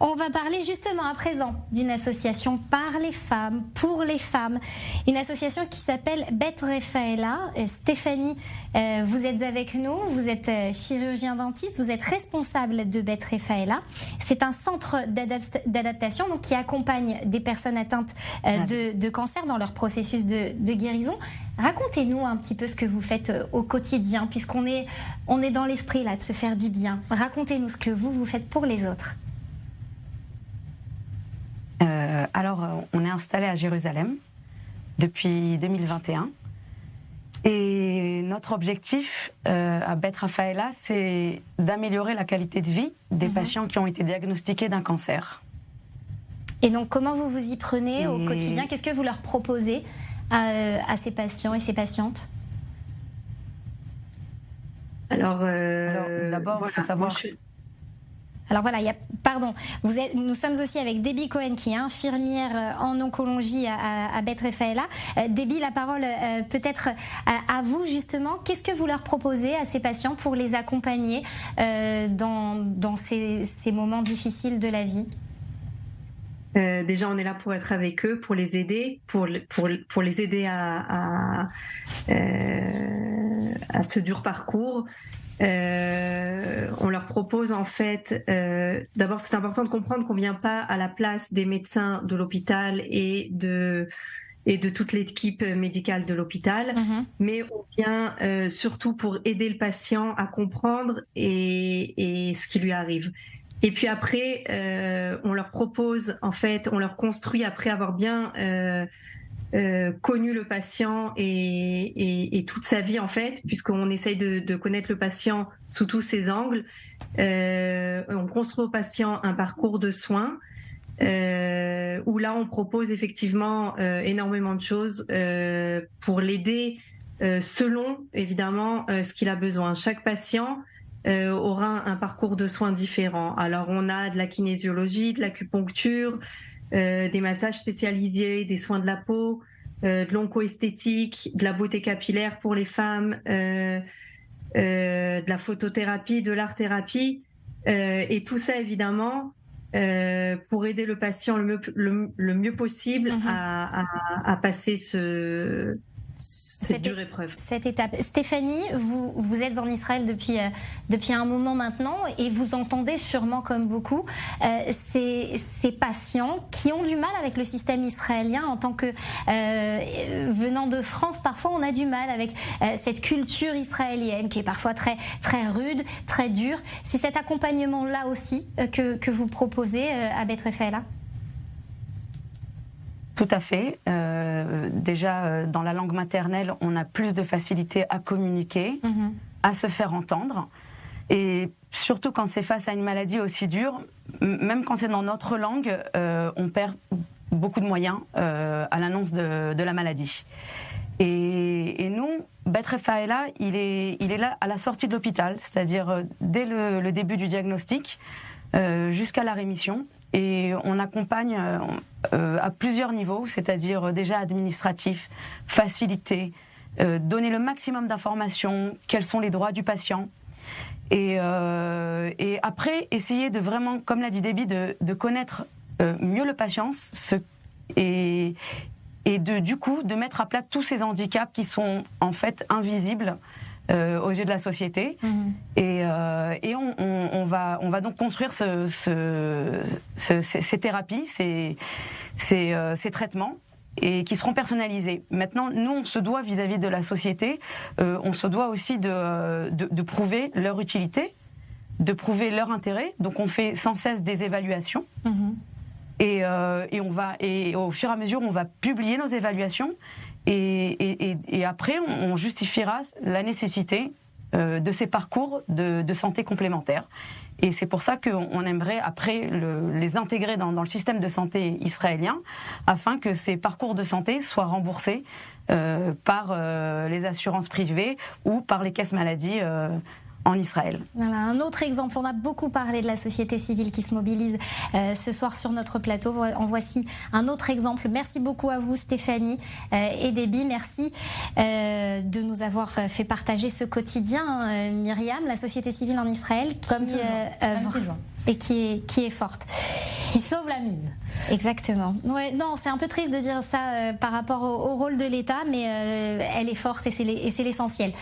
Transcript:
On va parler justement à présent d'une association par les femmes, pour les femmes, une association qui s'appelle Bet Refaela. Stéphanie, vous êtes avec nous, vous êtes chirurgien dentiste, vous êtes responsable de Bet Refaela. C'est un centre d'adaptation donc, qui accompagne des personnes atteintes de cancer dans leur processus de guérison. Racontez-nous un petit peu ce que vous faites au quotidien, puisqu'on est dans l'esprit là de se faire du bien. Racontez-nous ce que vous faites pour les autres. Alors, on est installé à Jérusalem depuis 2021 et notre objectif à Bet Refaela, c'est d'améliorer la qualité de vie des patients qui ont été diagnostiqués d'un cancer. Et donc, comment vous vous y prenez au quotidien? Qu'est-ce que vous leur proposez à ces patients et ces patientes? Alors d'abord, il faut savoir... Alors voilà, nous sommes aussi avec Debbie Cohen qui est infirmière en oncologie à Bet Refaela. Debbie, la parole peut-être à vous justement. Qu'est-ce que vous leur proposez à ces patients pour les accompagner dans ces moments difficiles de la vie? Déjà, on est là pour être avec eux, pour les aider, pour les aider à ce dur parcours. On leur propose en fait, d'abord c'est important de comprendre qu'on vient pas à la place des médecins de l'hôpital et de toute l'équipe médicale de l'hôpital, mais on vient surtout pour aider le patient à comprendre et ce qui lui arrive. Et puis après, on leur propose, en fait, on leur construit après avoir bien connu le patient et toute sa vie en fait, puisqu'on essaye de connaître le patient sous tous ses angles. On construit au patient un parcours de soins où là on propose effectivement énormément de choses pour l'aider selon évidemment ce qu'il a besoin. Chaque patient aura un parcours de soins différent. Alors on a de la kinésiologie, de l'acupuncture, des massages spécialisés, des soins de la peau, de l'oncoesthétique, de la beauté capillaire pour les femmes, de la photothérapie, de l'art-thérapie, et tout ça évidemment pour aider le patient le mieux possible à passer cette dure épreuve. Cette étape. Stéphanie, vous êtes en Israël depuis un moment maintenant et vous entendez sûrement comme beaucoup ces patients qui ont du mal avec le système israélien en tant que venant de France. Parfois, on a du mal avec cette culture israélienne qui est parfois très, très rude, très dure. C'est cet accompagnement-là aussi que vous proposez à Bet Refaela? Tout à fait. Déjà, dans la langue maternelle, on a plus de facilité à communiquer, à se faire entendre. Et surtout quand c'est face à une maladie aussi dure, même quand c'est dans notre langue, on perd beaucoup de moyens à l'annonce de la maladie. Et nous, Bet Refaela, il est là à la sortie de l'hôpital, c'est-à-dire dès le début du diagnostic jusqu'à la rémission. Et on accompagne à plusieurs niveaux, c'est-à-dire déjà administratif, faciliter, donner le maximum d'informations, quels sont les droits du patient. Et après, essayer de vraiment, comme l'a dit Debbie, de connaître mieux le patient et du coup de mettre à plat tous ces handicaps qui sont en fait invisibles aux yeux de la société. Et on va donc construire ces thérapies, ces traitements, et qui seront personnalisés. Maintenant, nous, on se doit vis-à-vis de la société, on se doit aussi de prouver leur utilité, de prouver leur intérêt. Donc on fait sans cesse des évaluations. Et au fur et à mesure, on va publier nos évaluations. Et après, on justifiera la nécessité de ces parcours de santé complémentaires. Et c'est pour ça qu'on aimerait après les intégrer dans le système de santé israélien, afin que ces parcours de santé soient remboursés par les assurances privées ou par les caisses maladies en Israël. Voilà, un autre exemple. On a beaucoup parlé de la société civile qui se mobilise ce soir sur notre plateau. En voici un autre exemple. Merci beaucoup à vous, Stéphanie et Déby. Merci de nous avoir fait partager ce quotidien, Myriam, la société civile en Israël, qui œuvre et qui est forte. Qui sauve la mise. Exactement. Ouais, non, c'est un peu triste de dire ça par rapport au rôle de l'État, mais elle est forte et c'est l'essentiel.